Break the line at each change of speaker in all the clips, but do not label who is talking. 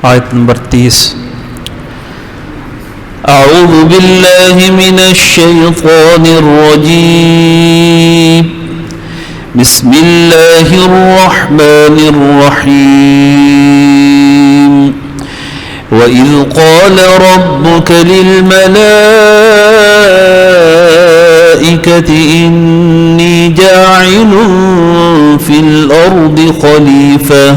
آیت نمبر 30. اعوذ باللہ من الشیطان الرجیم بسم اللہ الرحمن الرحیم وَإِذْ قَالَ رَبُّكَ لِلْمَلَائِكَةِ إِنِّي جَاعِلٌ فِي الْأَرْضِ خَلِيفَةً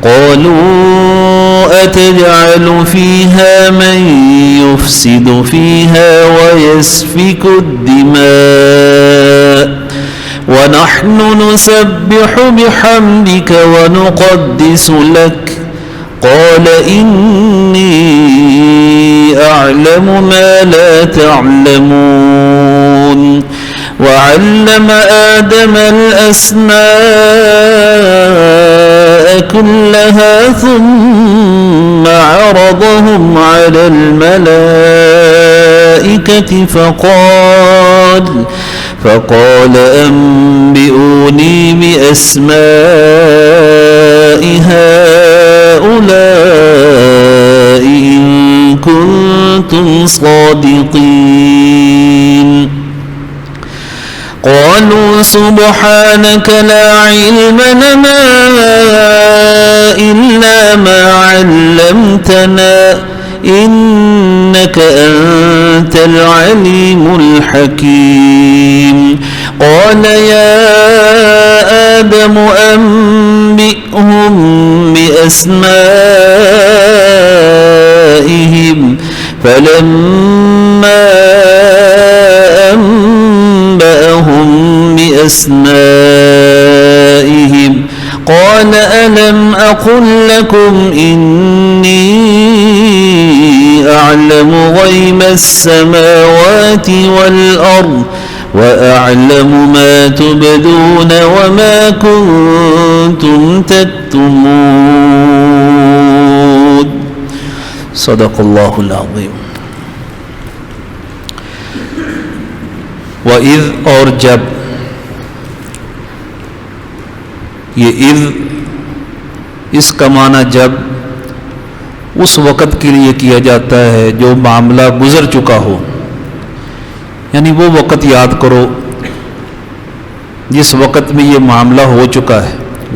قَالُوا أَتَجْعَلُ فِيهَا مَن يُفْسِدُ فِيهَا وَيَسْفِكُ الدِّمَاءَ وَنَحْنُ نُسَبِّحُ بِحَمْدِكَ وَنُقَدِّسُ لَكَ قال إني أعلم ما لا تعلمون وعلم آدم الأسماء كلها ثم عرضهم على الملائكة فقال أنبئوني بأسماء هؤلاء إن كنتم صادقين قالوا سبحانك لا علم لنا إلا ما علمتنا إنك أنت العليم الحكيم قال يا آدم أنبئهم بأسمائهم فلما أنبأهم بأسمائهم قال ألم أقل لكم إني أعلم غيب السماوات والأرض وأعلم ما تبدون وما كنتم تكتمون صدق اللہ العظیم. وَإِذْ اور جب، یہ اذ اس کا معنی جب اس وقت کے لیے کیا جاتا ہے جو معاملہ گزر چکا ہو، یعنی وہ وقت یاد کرو جس وقت میں یہ معاملہ ہو چکا ہے،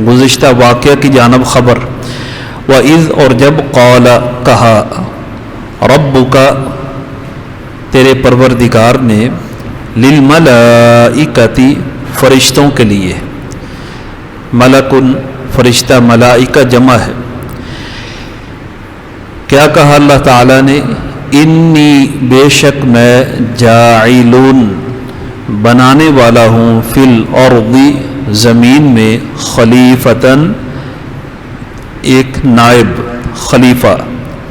گزشتہ واقعہ کی جانب خبر. وَإِذْ اور جب قال کہا ربک تیرے پروردگار نے للملائکۃ فرشتوں کے لیے، ملکن فرشتہ، ملائکہ جمع ہے. کیا کہا اللہ تعالیٰ نے؟ انی بے شک میں جاعلون بنانے والا ہوں فی الارض زمین میں خلیفتاً ایک نائب، خلیفہ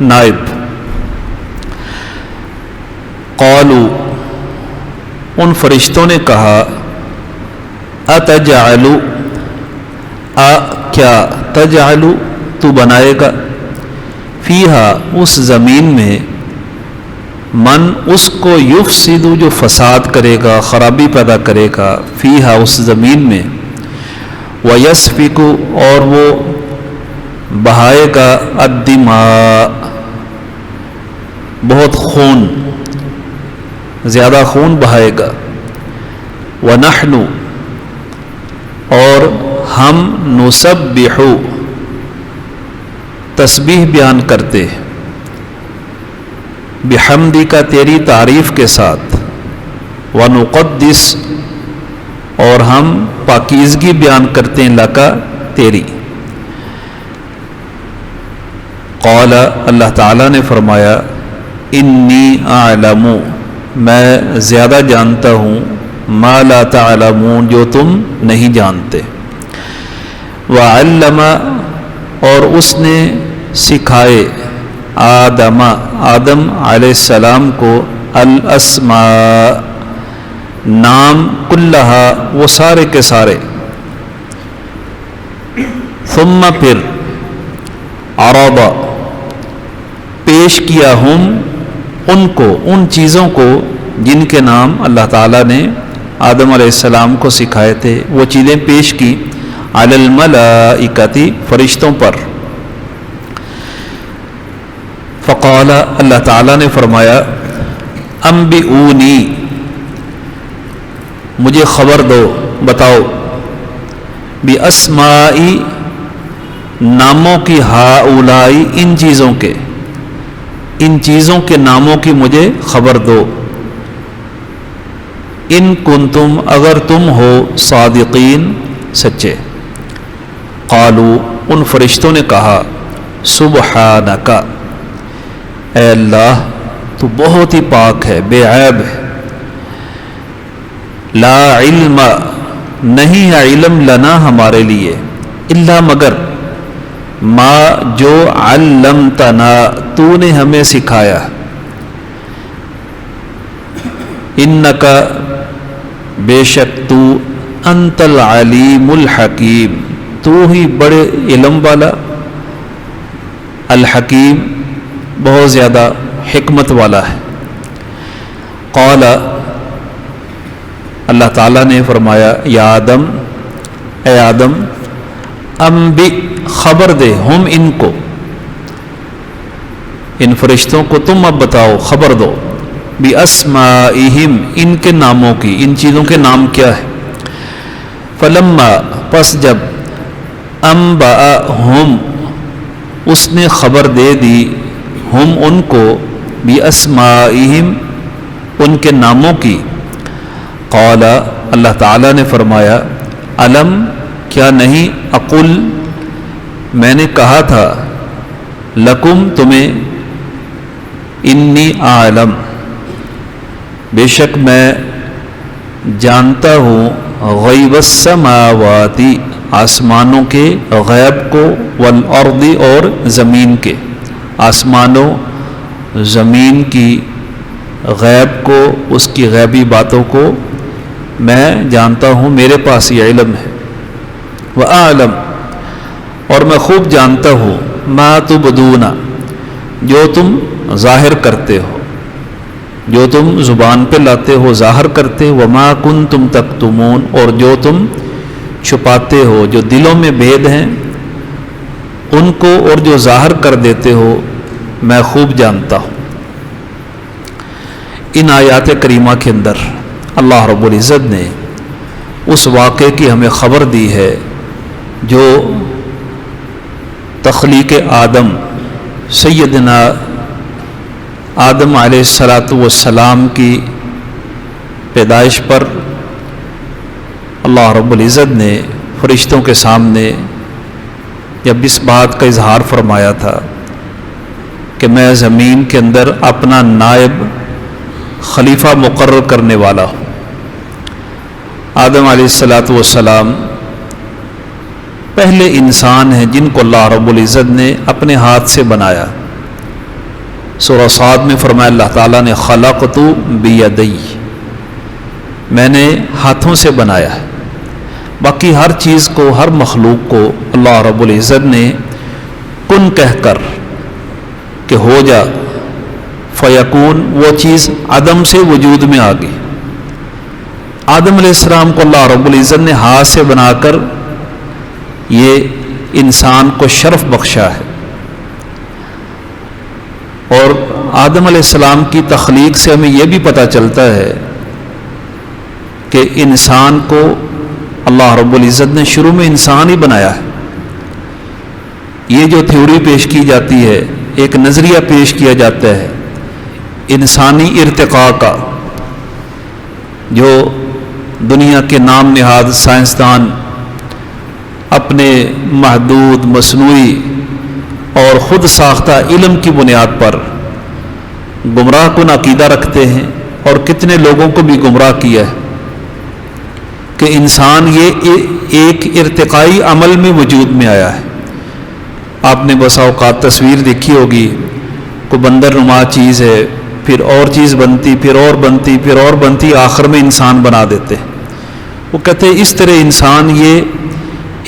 نائب. قالوا ان فرشتوں نے کہا اتجعل کیا تجعل تو بنائے گا فیہا اس زمین میں من اس کو یفسد جو فساد کرے گا، خرابی پیدا کرے گا، فیہا اس زمین میں، ویسفک اور وہ بہائے گا الدماء بہت خون، زیادہ خون بہائے گا، ونحن اور ہم نسبح تسبیح بیان کرتے بحمدی کا تیری تعریف کے ساتھ، ونقدس اور ہم پاکیزگی بیان کرتے ہیں لکا تیری. قال اللہ تعالیٰ نے فرمایا انی اعلم میں زیادہ جانتا ہوں ما لا تعلمون جو تم نہیں جانتے. وعلم اور اس نے سکھائے آدم علیہ السلام کو الاسماء نام کلہا وہ سارے کے سارے. ثم پھر عرض پیش کیا ہم ان کو، ان چیزوں کو جن کے نام اللہ تعالیٰ نے آدم علیہ السلام کو سکھائے تھے، وہ چیزیں پیش کی علی الملائکۃ فرشتوں پر. فقال، اللہ تعالیٰ نے فرمایا، انبئونی، مجھے خبر دو، بتاؤ، باسمائی، ناموں کی، ہاؤلائی، ان چیزوں کے، ان چیزوں کے ناموں کی مجھے خبر دو، ان کنتم، اگر تم ہو، صادقین، سچے۔ قالوا، ان فرشتوں نے کہا، سبحانک، اے اللہ تو بہت ہی پاک ہے، بے عیب ہے، لا علم، نہیں ہے علم، لنا، ہمارے لیے، الا، مگر، ما، جو، علمتنا، تو نے ہمیں سکھایا، انک، بے شک تو، انت العلیم الحکیم، تو ہی بڑے علم والا، الحکیم، بہت زیادہ حکمت والا ہے۔ قال، اللہ تعالیٰ نے فرمایا، یا آدم، اے آدم، انبئ، خبر دے، ہم، ان کو، ان فرشتوں کو تم اب بتاؤ، خبر دو، باسمائہم، ان کے ناموں کی، ان چیزوں کے نام کیا ہے۔ فلما، پس جب، انبأہم، اس نے خبر دے دی، ہم، ان کو، باسمائہم، ان کے ناموں کی، قال، اللہ تعالیٰ نے فرمایا، الم، کیا نہیں، اقل، میں نے کہا تھا، لکم، تمہیں، انی اعلم، بے شک میں جانتا ہوں، غیب السماوات، آسمانوں کے غیب کو، والارض، اور زمین کے، آسمانوں، زمین کی غیب کو، اس کی غیبی باتوں کو میں جانتا ہوں، میرے پاس یہ علم ہے۔ وَأَعْلَمُ، اور میں خوب جانتا ہوں، مَا تُبْدُونَ، جو تم ظاہر کرتے ہو، جو تم زبان پہ لاتے ہو، ظاہر کرتے ہو، وَمَا كُنْتُمْ تَكْتُمُونَ، اور جو تم چھپاتے ہو، جو دلوں میں بھید ہیں ان کو، اور جو ظاہر کر دیتے ہو، میں خوب جانتا ہوں۔ ان آیات کریمہ کے اندر اللہ رب العزت نے اس واقعے کی ہمیں خبر دی ہے جو تخلیق آدم، سیدنا آدم علیہ السلام کی پیدائش پر اللہ رب العزت نے فرشتوں کے سامنے جب اس بات کا اظہار فرمایا تھا کہ میں زمین کے اندر اپنا نائب خلیفہ مقرر کرنے والا ہوں۔ آدم علیہ السلام پہلے انسان ہیں جن کو اللہ رب العزت نے اپنے ہاتھ سے بنایا۔ سورہ صاد میں فرمایا اللہ تعالیٰ نے، خلقت بیدی، میں نے ہاتھوں سے بنایا ہے۔ باقی ہر چیز کو، ہر مخلوق کو اللہ رب العزت نے کن کہہ کر کہ ہو جا، فیکون، وہ چیز عدم سے وجود میں آ گئی۔ آدم علیہ السلام کو اللہ رب العزت نے ہاتھ سے بنا کر یہ انسان کو شرف بخشا ہے، اور آدم علیہ السلام کی تخلیق سے ہمیں یہ بھی پتہ چلتا ہے کہ انسان کو اللہ رب العزت نے شروع میں انسان ہی بنایا ہے۔ یہ جو تھیوری پیش کی جاتی ہے، ایک نظریہ پیش کیا جاتا ہے انسانی ارتقاء کا، جو دنیا کے نام نہاد سائنسدان اپنے محدود، مصنوعی اور خود ساختہ علم کی بنیاد پر گمراہ کن عقیدہ رکھتے ہیں، اور کتنے لوگوں کو بھی گمراہ کیا ہے کہ انسان یہ ایک ارتقائی عمل میں وجود میں آیا ہے۔ آپ نے بسا اوقات تصویر دیکھی ہوگی، کوئی بندر نما چیز ہے، پھر اور چیز بنتی، پھر اور بنتی، پھر اور بنتی، آخر میں انسان بنا دیتے ہیں۔ وہ کہتے ہیں اس طرح انسان یہ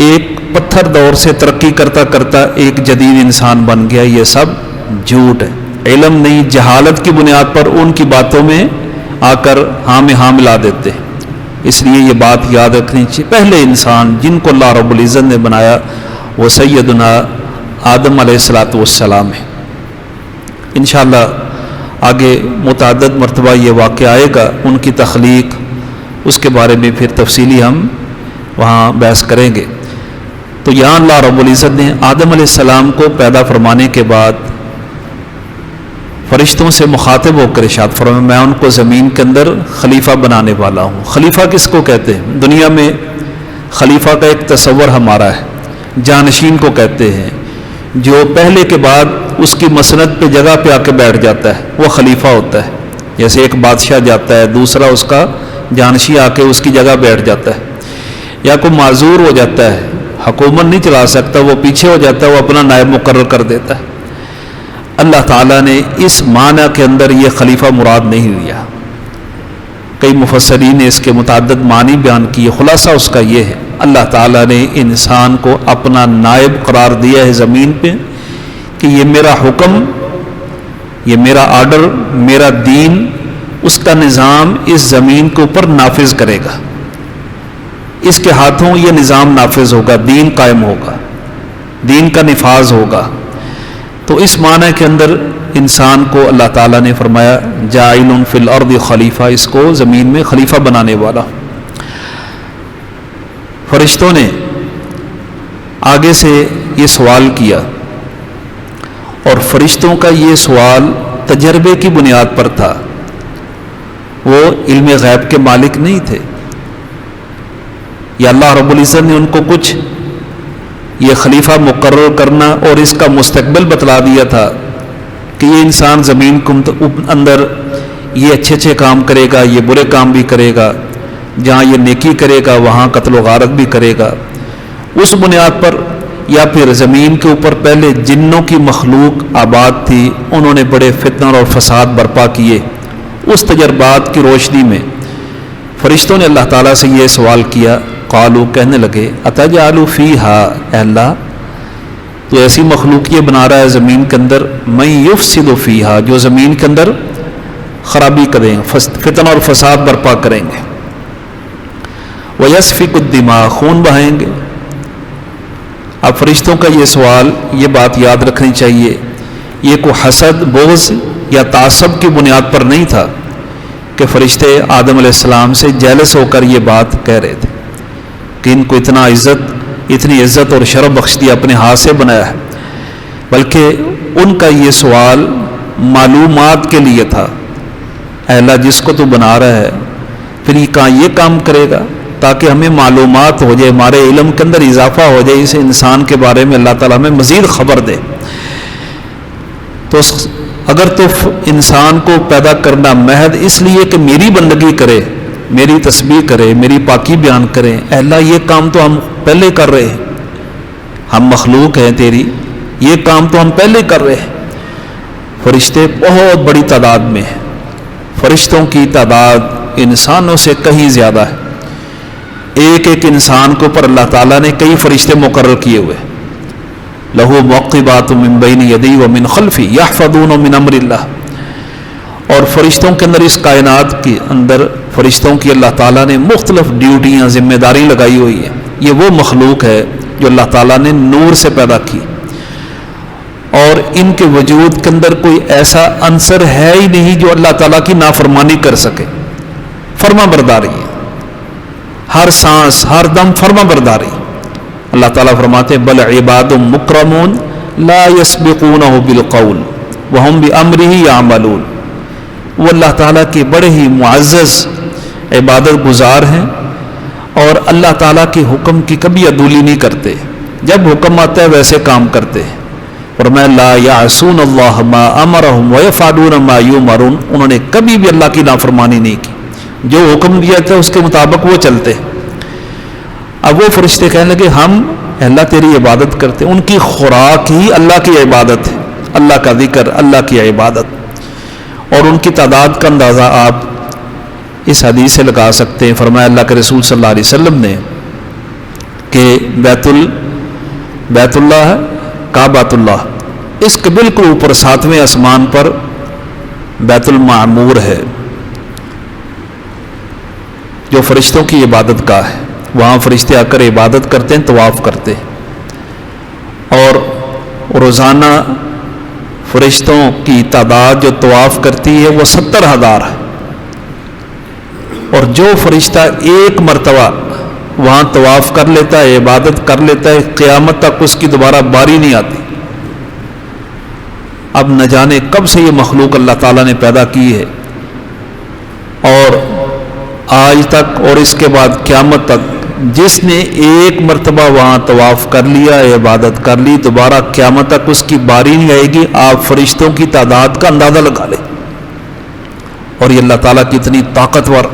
ایک پتھر دور سے ترقی کرتا کرتا ایک جدید انسان بن گیا۔ یہ سب جھوٹ ہے، علم نہیں، جہالت کی بنیاد پر ان کی باتوں میں آ کر ہاں میں ہاں ملا دیتے ہیں۔ اس لیے یہ بات یاد رکھنی چاہیے، پہلے انسان جن کو اللہ رب العزت نے بنایا وہ سیدنا آدم علیہ السلام ہے۔ انشاءاللہ آگے متعدد مرتبہ یہ واقعہ آئے گا، ان کی تخلیق، اس کے بارے میں پھر تفصیلی ہم وہاں بحث کریں گے۔ تو یہاں اللہ رب العزت نے آدم علیہ السلام کو پیدا فرمانے کے بعد فرشتوں سے مخاطب ہو کر ارشاد فرمایا میں ان کو زمین کے اندر خلیفہ بنانے والا ہوں۔ خلیفہ کس کو کہتے ہیں؟ دنیا میں خلیفہ کا ایک تصور ہمارا ہے، جانشین کو کہتے ہیں، جو پہلے کے بعد اس کی مسند پہ جگہ پہ آ کے بیٹھ جاتا ہے، وہ خلیفہ ہوتا ہے۔ جیسے ایک بادشاہ جاتا ہے، دوسرا اس کا جانشین آ کے اس کی جگہ بیٹھ جاتا ہے، یا کوئی معذور ہو جاتا ہے، حکومت نہیں چلا سکتا، وہ پیچھے ہو جاتا ہے، وہ اپنا نائب مقرر کر دیتا ہے۔ اللہ تعالیٰ نے اس معنی کے اندر یہ خلیفہ مراد نہیں لیا، کئی مفسرین نے اس کے متعدد معنی بیان کیے، خلاصہ اس کا یہ ہے اللہ تعالیٰ نے انسان کو اپنا نائب قرار دیا ہے زمین پہ کہ یہ میرا حکم، یہ میرا آرڈر، میرا دین، اس کا نظام اس زمین کے اوپر نافذ کرے گا، اس کے ہاتھوں یہ نظام نافذ ہوگا، دین قائم ہوگا، دین کا نفاذ ہوگا۔ تو اس معنی کے اندر انسان کو اللہ تعالیٰ نے فرمایا جاعل فی الارض خلیفہ، اس کو زمین میں خلیفہ بنانے والا۔ فرشتوں نے آگے سے یہ سوال کیا، اور فرشتوں کا یہ سوال تجربے کی بنیاد پر تھا، وہ علم غیب کے مالک نہیں تھے، یا اللہ رب العزت نے ان کو کچھ یہ خلیفہ مقرر کرنا اور اس کا مستقبل بتلا دیا تھا کہ یہ انسان زمین کے اندر یہ اچھے اچھے کام کرے گا، یہ برے کام بھی کرے گا، جہاں یہ نیکی کرے گا وہاں قتل و غارت بھی کرے گا، اس بنیاد پر، یا پھر زمین کے اوپر پہلے جنوں کی مخلوق آباد تھی، انہوں نے بڑے فتنہ اور فساد برپا کیے، اس تجربات کی روشنی میں فرشتوں نے اللہ تعالیٰ سے یہ سوال کیا، قالو کہنے لگے اتجعل فیہا، اے اللہ تو ایسی مخلوق یہ بنا رہا ہے زمین کے اندر، من یفسد فیہا، جو زمین کے اندر خرابی کریں، فتنہ اور فساد برپا کریں گے، ویسفک الدماء، خون بہائیں گے۔ اب فرشتوں کا یہ سوال، یہ بات یاد رکھنی چاہیے، یہ کوئی حسد، بغض یا تعصب کی بنیاد پر نہیں تھا کہ فرشتے آدم علیہ السلام سے جیلس ہو کر یہ بات کہہ رہے تھے کہ ان کو اتنی عزت اور شرف بخش دیا، اپنے ہاتھ سے بنایا ہے، بلکہ ان کا یہ سوال معلومات کے لیے تھا، اے اللہ جس کو تو بنا رہا ہے پھر یہ کہاں یہ کام کرے گا، تاکہ ہمیں معلومات ہو جائے، ہمارے علم کے اندر اضافہ ہو جائے، اس انسان کے بارے میں اللہ تعالیٰ ہمیں مزید خبر دے۔ تو اگر تو انسان کو پیدا کرنا محض اس لیے کہ میری بندگی کرے، میری تسبیح کرے، میری پاکی بیان کرے، اے اللہ یہ کام تو ہم پہلے کر رہے ہیں، ہم مخلوق ہیں تیری، یہ کام تو ہم پہلے کر رہے ہیں۔ فرشتے بہت بڑی تعداد میں ہیں، فرشتوں کی تعداد انسانوں سے کہیں زیادہ ہے، ایک ایک انسان کے اوپر اللہ تعالیٰ نے کئی فرشتے مقرر کیے ہوئے، لہو معقبات من بین یدی ومن خلفی یحفظون من امر اللہ، اور فرشتوں کے اندر، اس کائنات کے اندر فرشتوں کی اللہ تعالیٰ نے مختلف ڈیوٹیاں، ذمہ داری لگائی ہوئی ہیں۔ یہ وہ مخلوق ہے جو اللہ تعالیٰ نے نور سے پیدا کی، اور ان کے وجود کے اندر کوئی ایسا عنصر ہے ہی نہیں جو اللہ تعالیٰ کی نافرمانی کر سکے، فرما برداری ہے، ہر سانس ہر دم فرما برداری۔ اللہ تعالیٰ فرماتے ہیں بل عباد مکرمون لا یسبقونہ بالقول وہم بامرہ یعملون، وہ اللہ تعالیٰ کے بڑے ہی معزز عبادت گزار ہیں، اور اللہ تعالیٰ کے حکم کی کبھی عدولی نہیں کرتے، جب حکم آتا ہے ویسے کام کرتے ہیں۔ فرمایا لا یعصون اللہ ما امرہم ویفعلون ما یؤمرون، انہوں نے کبھی بھی اللہ کی نافرمانی نہیں کی، جو حکم دیا تھا اس کے مطابق وہ چلتے۔ اب وہ فرشتے کہنے لگے ہم اللہ تیری عبادت کرتے، ان کی خوراک ہی اللہ کی عبادت ہے، اللہ کا ذکر، اللہ کی عبادت، اور ان کی تعداد کا اندازہ آپ اس حدیث سے لگا سکتے ہیں۔ فرمایا اللہ کے رسول صلی اللہ علیہ وسلم نے کہ بیت اللہ ہے، کعبۃ اللہ، اس کے بالکل اوپر 7ویں آسمان پر بیت المعمور ہے، جو فرشتوں کی عبادت گاہ ہے، وہاں فرشتے آ کر عبادت کرتے ہیں، طواف کرتے ہیں، اور روزانہ فرشتوں کی تعداد جو طواف کرتی ہے وہ 70,000 ہے، اور جو فرشتہ ایک مرتبہ وہاں طواف کر لیتا ہے، عبادت کر لیتا ہے، قیامت تک اس کی دوبارہ باری نہیں آتی۔ اب نہ جانے کب سے یہ مخلوق اللہ تعالیٰ نے پیدا کی ہے، اور آج تک اور اس کے بعد قیامت تک جس نے ایک مرتبہ وہاں طواف کر لیا، عبادت کر لی، دوبارہ قیامت تک اس کی باری نہیں آئے گی۔ آپ فرشتوں کی تعداد کا اندازہ لگا لیں، اور یہ اللہ تعالیٰ کی اتنی طاقتور،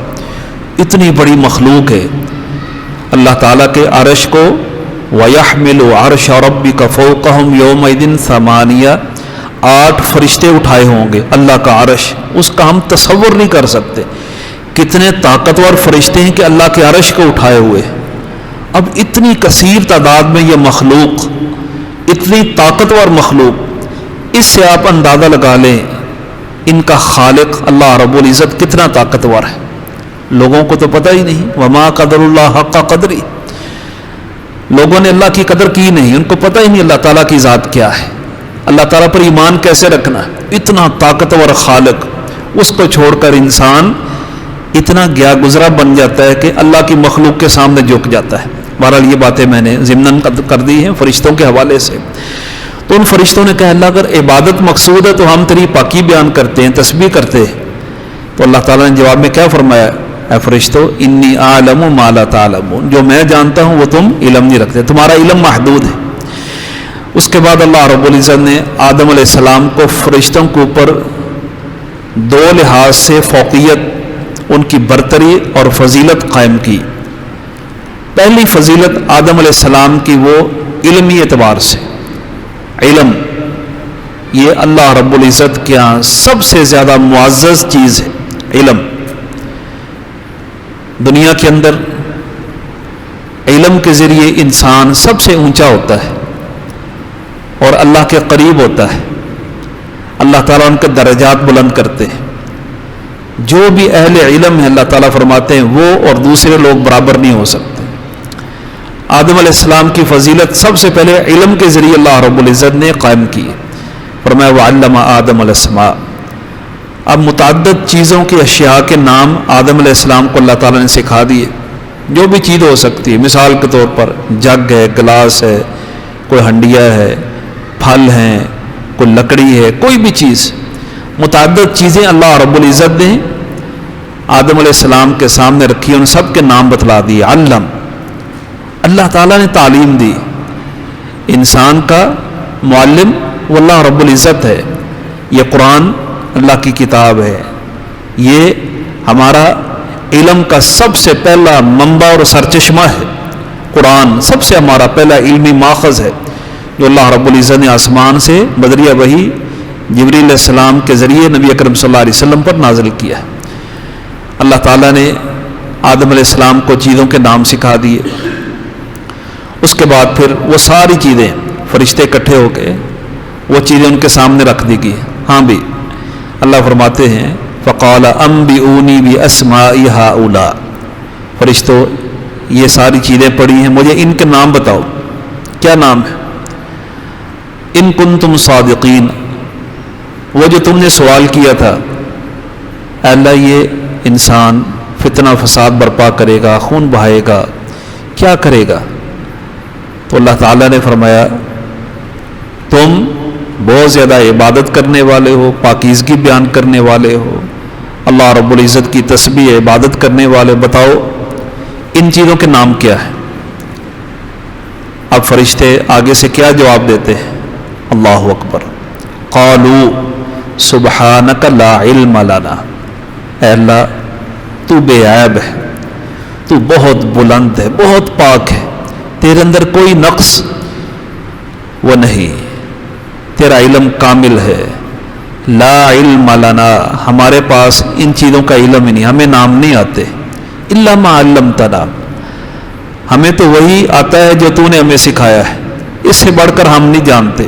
اتنی بڑی مخلوق ہے۔ اللہ تعالیٰ کے عرش کو وَيَحْمِلُ عَرْشَ رَبِّكَ فَوْقَهُمْ يَوْمَئِذٍ ثَمَانِيَةٌ 8 فرشتے اٹھائے ہوں گے اللہ کا عرش، اس کا ہم تصور نہیں کر سکتے کتنے طاقتور فرشتے ہیں کہ اللہ کے عرش کو اٹھائے ہوئے۔ اب اتنی کثیر تعداد میں یہ مخلوق، اتنی طاقتور مخلوق، اس سے آپ اندازہ لگا لیں ان کا خالق اللہ رب العزت کتنا طاقتور ہے۔ لوگوں کو تو پتہ ہی نہیں، وما قدر اللہ حق قدری، لوگوں نے اللہ کی قدر کی نہیں، ان کو پتہ ہی نہیں اللہ تعالیٰ کی ذات کیا ہے، اللہ تعالیٰ پر ایمان کیسے رکھنا ہے۔ اتنا طاقتور خالق، اس کو چھوڑ کر انسان اتنا گیا گزرا بن جاتا ہے کہ اللہ کی مخلوق کے سامنے جھک جاتا ہے۔ بہرحال یہ باتیں میں نے ضمناً کر دی ہیں فرشتوں کے حوالے سے۔ تو ان فرشتوں نے کہا اللہ اگر عبادت مقصود ہے تو ہم تیری پاکی بیان کرتے ہیں، تسبیح کرتے ہیں۔ تو اللہ تعالیٰ نے جواب میں کیا فرمایا؟ اے فرشتو انی اعلم ما لا تعلمون، جو میں جانتا ہوں وہ تم علم نہیں رکھتے، تمہارا علم محدود ہے۔ اس کے بعد اللہ رب العزت نے آدم علیہ السلام کو فرشتوں کے اوپر 2 لحاظ سے فوقیت، ان کی برتری اور فضیلت قائم کی۔ پہلی فضیلت آدم علیہ السلام کی وہ علمی اعتبار سے، علم یہ اللہ رب العزت کے یہاں سب سے زیادہ معزز چیز ہے۔ علم دنیا کے اندر علم کے ذریعے انسان سب سے اونچا ہوتا ہے اور اللہ کے قریب ہوتا ہے، اللہ تعالیٰ ان کے درجات بلند کرتے ہیں۔ جو بھی اہل علم ہے اللہ تعالیٰ فرماتے ہیں وہ اور دوسرے لوگ برابر نہیں ہو سکتے۔ آدم علیہ السلام کی فضیلت سب سے پہلے علم کے ذریعے اللہ رب العزت نے قائم کی ہے۔ فرمایا وَعَلَّمَ آدَمَ الْأَسْمَاءَ، اب متعدد چیزوں کے اشیاء کے نام آدم علیہ السلام کو اللہ تعالیٰ نے سکھا دیے، جو بھی چیز ہو سکتی ہے، مثال کے طور پر جگ ہے، گلاس ہے، کوئی ہنڈیا ہے، پھل ہیں، کوئی لکڑی ہے، کوئی بھی چیز، متعدد چیزیں اللہ رب العزت نے آدم علیہ السلام کے سامنے رکھی، ان سب کے نام بتلا دیے۔ علم، اللہ تعالیٰ نے تعلیم دی۔ انسان کا معلم وہ اللہ رب العزت ہے۔ یہ قرآن اللہ کی کتاب ہے، یہ ہمارا علم کا سب سے پہلا منبع اور سرچشمہ ہے۔ قرآن سب سے ہمارا پہلا علمی ماخذ ہے جو اللہ رب العزت نے آسمان سے بدریہ وحی جبریل علیہ السلام کے ذریعے نبی اکرم صلی اللہ علیہ وسلم پر نازل کیا ہے۔ اللہ تعالیٰ نے آدم علیہ السلام کو چیزوں کے نام سکھا دیے۔ اس کے بعد پھر وہ ساری چیزیں فرشتے اکٹھے ہو کے وہ چیزیں ان کے سامنے رکھ دی گئی۔ ہاں بھی اللہ فرماتے ہیں فقال انبئونی باسماء ہؤلاء، فرشتوں یہ ساری چیزیں پڑھی ہیں، مجھے ان کے نام بتاؤ، کیا نام ہے؟ ان کنتم صادقین، وہ جو تم نے سوال کیا تھا اے اللہ یہ انسان فتنہ فساد برپا کرے گا، خون بہائے گا، کیا کرے گا؟ تو اللہ تعالیٰ نے فرمایا تم بہت زیادہ عبادت کرنے والے ہو، پاکیزگی بیان کرنے والے ہو، اللہ رب العزت کی تسبیح عبادت کرنے والے، بتاؤ ان چیزوں کے نام کیا ہے؟ اب فرشتے آگے سے کیا جواب دیتے ہیں؟ اللہ اکبر، قالوا سبحانک لا علم لنا، اے اللہ تو بے عیب ہے، تو بہت بلند ہے، بہت پاک ہے، تیرے اندر کوئی نقص وہ نہیں، تیرا علم کامل ہے۔ لا علم لنا، ہمارے پاس ان چیزوں کا علم ہی نہیں، ہمیں نام نہیں آتے، الا ما علمتنا، ہمیں تو وہی آتا ہے جو تو نے ہمیں سکھایا ہے، اس سے بڑھ کر ہم نہیں جانتے۔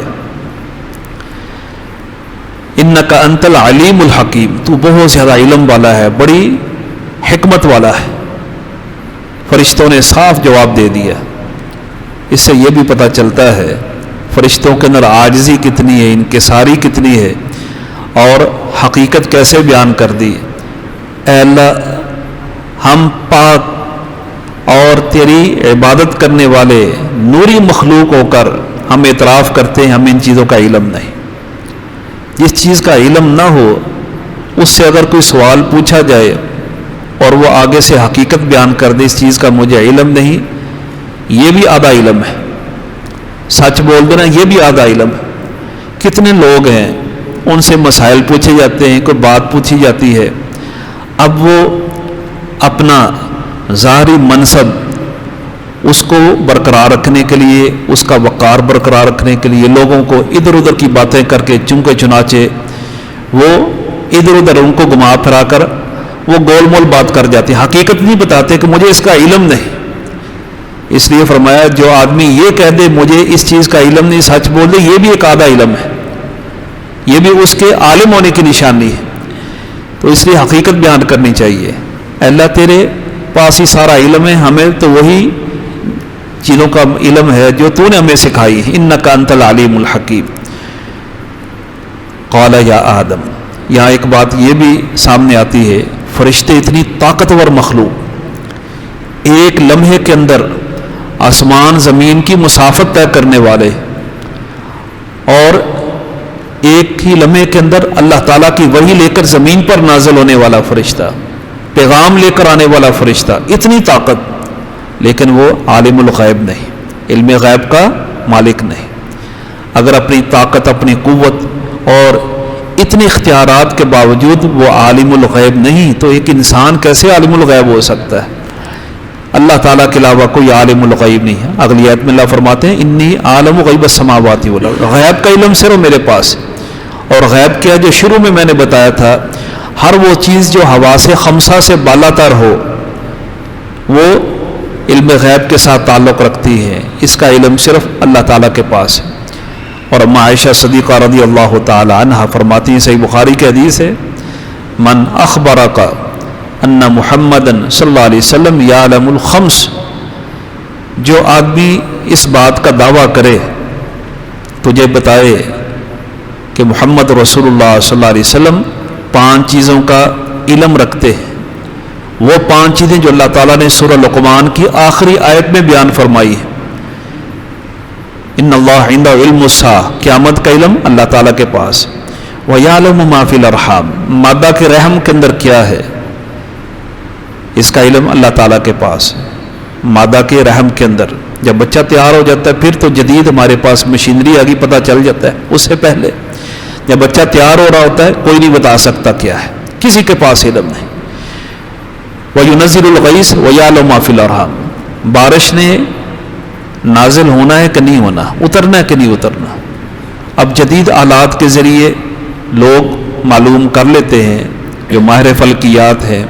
انک انت العلیم الحکیم، تو بہت زیادہ علم والا ہے، بڑی حکمت والا ہے۔ فرشتوں نے صاف جواب دے دیا۔ اس سے یہ بھی پتہ چلتا ہے فرشتوں کے اندر عاجزی کتنی ہے، انکساری کتنی ہے، اور حقیقت کیسے بیان کر دی۔ اے اللہ، ہم پاک اور تیری عبادت کرنے والے نوری مخلوق ہو کر ہم اعتراف کرتے ہیں ہمیں ان چیزوں کا علم نہیں۔ جس چیز کا علم نہ ہو اس سے اگر کوئی سوال پوچھا جائے اور وہ آگے سے حقیقت بیان کر دے اس چیز کا مجھے علم نہیں، یہ بھی آدھا علم ہے۔ سچ بول دینا یہ بھی آدھا علم ہے۔ کتنے لوگ ہیں ان سے مسائل پوچھے جاتے ہیں، کوئی بات پوچھی جاتی ہے، اب وہ اپنا ظاہری منصب اس کو برقرار رکھنے کے لیے، اس کا وقار برقرار رکھنے کے لیے لوگوں کو ادھر ادھر کی باتیں کر کے چونکے چنانچے وہ ادھر ادھر ان کو گھما پھرا کر وہ گول مول بات کر جاتے ہیں، حقیقت نہیں بتاتے کہ مجھے اس کا علم نہیں۔ اس لیے فرمایا جو آدمی یہ کہہ دے مجھے اس چیز کا علم نہیں، سچ بول دے، یہ بھی ایک آدھا علم ہے، یہ بھی اس کے عالم ہونے کی نشانی ہے۔ تو اس لیے حقیقت بیان کرنی چاہیے۔ اللہ تیرے پاس ہی سارا علم ہے، ہمیں تو وہی چیزوں کا علم ہے جو تو نے ہمیں سکھائی ہے۔ انک انت العلیم الحکیم۔ قال یا آدم، یہاں ایک بات یہ بھی سامنے آتی ہے، فرشتے اتنی طاقتور مخلوق، ایک لمحے کے اندر آسمان زمین کی مسافت طے کرنے والے، اور ایک ہی لمحے کے اندر اللہ تعالیٰ کی وحی لے کر زمین پر نازل ہونے والا فرشتہ، پیغام لے کر آنے والا فرشتہ، اتنی طاقت، لیکن وہ عالم الغیب نہیں، علم غیب کا مالک نہیں۔ اگر اپنی طاقت، اپنی قوت اور اتنے اختیارات کے باوجود وہ عالم الغیب نہیں تو ایک انسان کیسے عالم الغیب ہو سکتا ہے؟ اللہ تعالیٰ کے علاوہ کوئی عالم الغیب نہیں ہے۔ اگلی آیت میں اللہ فرماتے ہیں انی عالم غیب السماوات والارض، غیب کا علم صرف میرے پاس ہے۔ اور غیب کیا؟ جو شروع میں نے بتایا تھا، ہر وہ چیز جو حواس خمسہ سے بالا تر ہو وہ علم غیب کے ساتھ تعلق رکھتی ہے، اس کا علم صرف اللہ تعالیٰ کے پاس ہے۔ اور اما عائشہ صدیقہ رضی اللہ تعالی عنہ فرماتی ہیں، صحیح بخاری کی حدیث ہے، من اخبرک ان محمدن صلی اللہ علیہ وسلم یعلم الخمس، جو آدمی اس بات کا دعویٰ کرے، تجھے بتائے کہ محمد رسول اللہ صلی اللہ علیہ وسلم 5 چیزوں کا علم رکھتے ہیں، وہ 5 چیزیں جو اللہ تعالیٰ نے سورہ لقمان کی آخری آیت میں بیان فرمائی ہے، ان اللہ عندہ علم الساعہ، قیامت کا علم اللہ تعالیٰ کے پاس، وَيَعْلَمُ مَا فِي الْأَرْحَامِ، مادہ کے رحم کے اندر کیا ہے، اس کا علم اللہ تعالیٰ کے پاس ہے۔ مادہ کے رحم کے اندر جب بچہ تیار ہو جاتا ہے پھر تو جدید ہمارے پاس مشینری آگی، پتہ چل جاتا ہے، اس سے پہلے جب بچہ تیار ہو رہا ہوتا ہے کوئی نہیں بتا سکتا کیا ہے، کسی کے پاس علم نہیں۔ وَيُنَزِّلُ الْغَيْثَ وَيَعْلَمُ مَا فِي الْأَرْحَامِ، بارش نے نازل ہونا ہے کہ نہیں ہونا، اترنا ہے کہ نہیں اترنا، اب جدید آلات کے ذریعے لوگ معلوم کر لیتے ہیں، جو ماہر فلکیات ہیں،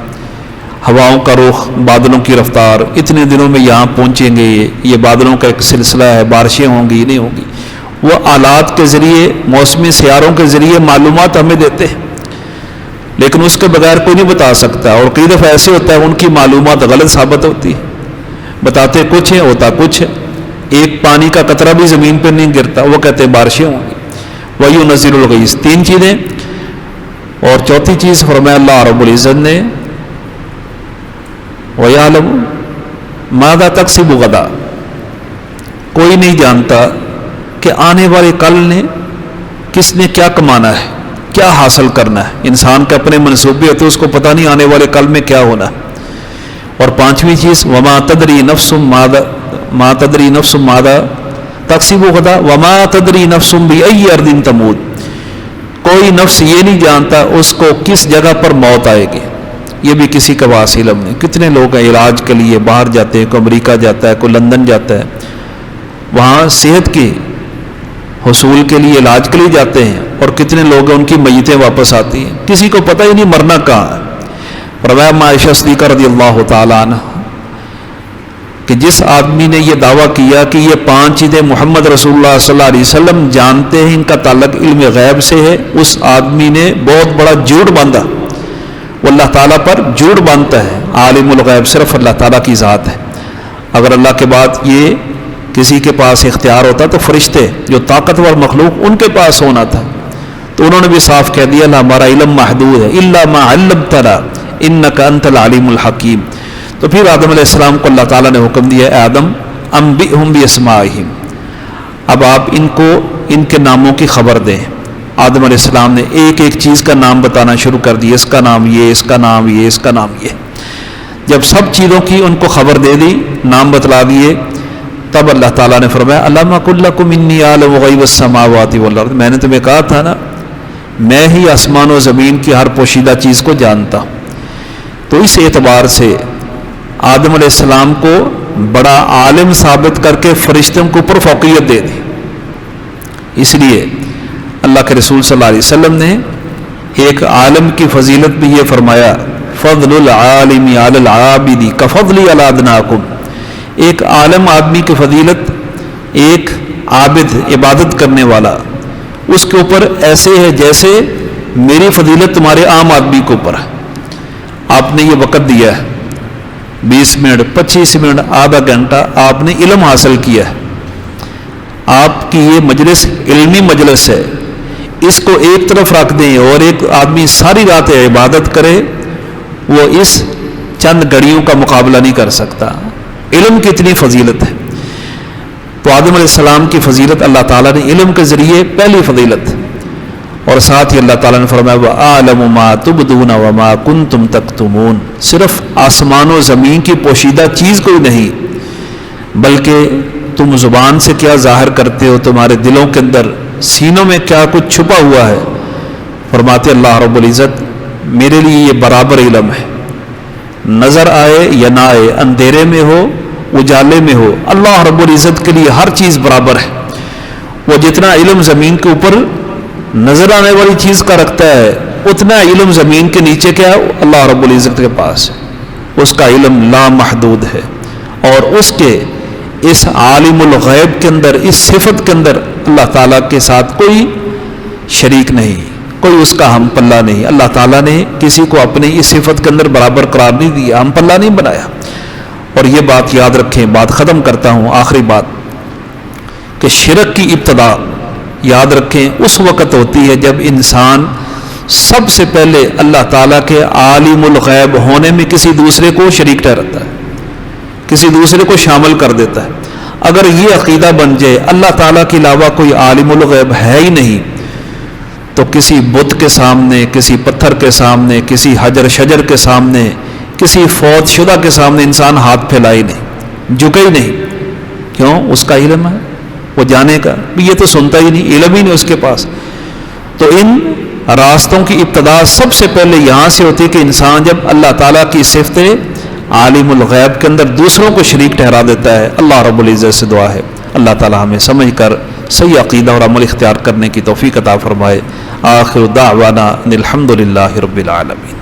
ہواؤں کا رخ، بادلوں کی رفتار، اتنے دنوں میں یہاں پہنچیں گے، یہ بادلوں کا ایک سلسلہ ہے، بارشیں ہوں گی نہیں ہوں گی، وہ آلات کے ذریعے، موسمی سیاروں کے ذریعے معلومات ہمیں دیتے ہیں، لیکن اس کے بغیر کوئی نہیں بتا سکتا۔ اور کئی دفعہ ایسے ہوتا ہے ان کی معلومات غلط ثابت ہوتی ہے، بتاتے کچھ ہے ہوتا کچھ ہے، ایک پانی کا قطرہ بھی زمین پہ نہیں گرتا، وہ کہتے ہیں بارشیں ہوں گی۔ وَيُنَزِّلُ الْغَيْثَ، 3 چیزیں، اور چوتھی چیز فرمایا اللہ رب العزت نے وَيَعْلَمُ مَاذَا تَكْسِبُ غَدًا، کوئی نہیں جانتا کہ آنے والے کل نے کس نے کیا کمانا ہے، کیا حاصل کرنا ہے۔ انسان کے اپنے منصوبے ہوتے اس کو پتہ نہیں آنے والے کل میں کیا ہونا ہے۔ اور 5ویں چیز وَمَا تَدْرِي نَفْسٌ مَاذَا تَكْسِبُ غَدًا وَمَا تَدْرِي نَفْسٌ بِأَيِّ أَرْضٍ تَمُوتُ، کوئی نفس یہ نہیں جانتا اس کو کس جگہ پر موت آئے گی، یہ بھی کسی کا پاس علم نہیں۔ کتنے لوگ ہیں علاج کے لیے باہر جاتے ہیں، کوئی امریکہ جاتا ہے، کوئی لندن جاتا ہے، وہاں صحت کے حصول کے لیے، علاج کے لیے جاتے ہیں، اور کتنے لوگ ہیں ان کی میتیں واپس آتی ہیں، کسی کو پتہ ہی نہیں مرنا کہاں ہے۔ فرمایا عائشہ صدیقہ رضی اللہ تعالی عنہ کہ جس آدمی نے یہ دعویٰ کیا کہ یہ 5 چیزیں محمد رسول اللہ صلی اللہ علیہ وسلم جانتے ہیں، ان کا تعلق علم غیب سے ہے، اس آدمی نے بہت بڑا جھوٹ باندھا، وہ اللہ تعالیٰ پر جھوٹ باندھتا ہے۔ عالم الغیب صرف اللہ تعالیٰ کی ذات ہے، اگر اللہ کے بعد یہ کسی کے پاس اختیار ہوتا تو فرشتے جو طاقتور مخلوق ان کے پاس ہونا تھا، تو انہوں نے بھی صاف کہہ دیا ہمارا علم محدود ہے، الا ما علمتنا انک انت العلیم الحکیم۔ تو پھر آدم علیہ السلام کو اللہ تعالیٰ نے حکم دیا اے آدم انبئہم باسمائہم، اب آپ ان کو ان کے ناموں کی خبر دیں۔ آدم علیہ السلام نے ایک ایک چیز کا نام بتانا شروع کر دیا، اس کا نام یہ، اس کا نام یہ، اس کا نام یہ۔ جب سب چیزوں کی ان کو خبر دے دی، نام بتلا دیے، تب اللہ تعالیٰ نے فرمایا الم اقل لکم انی اعلم غیب السماوات والارض، میں نے تمہیں کہا تھا نا میں ہی آسمان و زمین کی ہر پوشیدہ چیز کو جانتا ہوں۔ تو اس اعتبار سے آدم علیہ السلام کو بڑا عالم ثابت کر کے فرشتوں کے اوپر فوقیت دے دی۔ اس لیے اللہ کے رسول صلی اللہ علیہ وسلم نے ایک عالم کی فضیلت بھی یہ فرمایا فضل العالم علی العابد کفضلی علی ادناکم، ایک عالم آدمی کی فضیلت ایک عابد عبادت کرنے والا اس کے اوپر ایسے ہے جیسے میری فضیلت تمہارے عام آدمی کے اوپر ہے۔ آپ نے یہ وقت دیا ہے 20 منٹ 25 منٹ آدھا گھنٹہ آپ نے علم حاصل کیا ہے، آپ کی یہ مجلس علمی مجلس ہے، اس کو ایک طرف رکھ دیں اور ایک آدمی ساری رات عبادت کرے وہ اس چند گھڑیوں کا مقابلہ نہیں کر سکتا۔ علم کی اتنی فضیلت ہے۔ تو آدم علیہ السلام کی فضیلت اللہ تعالیٰ نے علم کے ذریعے پہلی فضیلت، اور ساتھ ہی اللہ تعالیٰ نے فرمایا وَأَعْلَمُ مَا تُبْدُونَ وَمَا كُنْتُمْ تَكْتُمُونَ، صرف آسمان و زمین کی پوشیدہ چیز کوئی نہیں بلکہ تم زبان سے کیا ظاہر کرتے ہو، تمہارے دلوں کے اندر سینوں میں کیا کچھ چھپا ہوا ہے۔ فرماتے اللہ رب العزت میرے لیے یہ برابر علم ہے، نظر آئے یا نہ آئے، اندھیرے میں ہو اجالے میں ہو، اللہ رب العزت کے لیے ہر چیز برابر ہے۔ وہ جتنا علم زمین کے اوپر نظر آنے والی چیز کا رکھتا ہے اتنا علم زمین کے نیچے کیا ہے اللہ رب العزت کے پاس ہے، اس کا علم لامحدود ہے، اور اس کے اس عالم الغیب کے اندر اس صفت کے اندر اللہ تعالیٰ کے ساتھ کوئی شریک نہیں، کوئی اس کا ہم پلہ نہیں۔ اللہ تعالیٰ نے کسی کو اپنی اس صفت کے اندر برابر قرار نہیں دیا، ہم پلہ نہیں بنایا۔ اور یہ بات یاد رکھیں، بات ختم کرتا ہوں، آخری بات کہ شرک کی ابتدا یاد رکھیں اس وقت ہوتی ہے جب انسان سب سے پہلے اللہ تعالیٰ کے عالم الغیب ہونے میں کسی دوسرے کو شریک ٹھہراتا ہے، کسی دوسرے کو شامل کر دیتا ہے۔ اگر یہ عقیدہ بن جائے اللہ تعالیٰ کے علاوہ کوئی عالم الغیب ہے ہی نہیں، تو کسی بت کے سامنے، کسی پتھر کے سامنے، کسی حجر شجر کے سامنے، کسی فوت شدہ کے سامنے انسان ہاتھ پھیلا ہی نہیں، جھکے ہی نہیں۔ کیوں؟ اس کا علم ہے، وہ جانے کا، یہ تو سنتا ہی نہیں، علم ہی نہیں اس کے پاس۔ تو ان راستوں کی ابتدا سب سے پہلے یہاں سے ہوتی ہے کہ انسان جب اللہ تعالیٰ کی صفت عالم الغیب کے اندر دوسروں کو شریک ٹھہرا دیتا ہے۔ اللہ رب العزت سے دعا ہے اللہ تعالیٰ ہمیں سمجھ کر صحیح عقیدہ اور عمل اختیار کرنے کی توفیق عطا فرمائے۔ آخر دعوانا ان الحمد للہ رب العالمین۔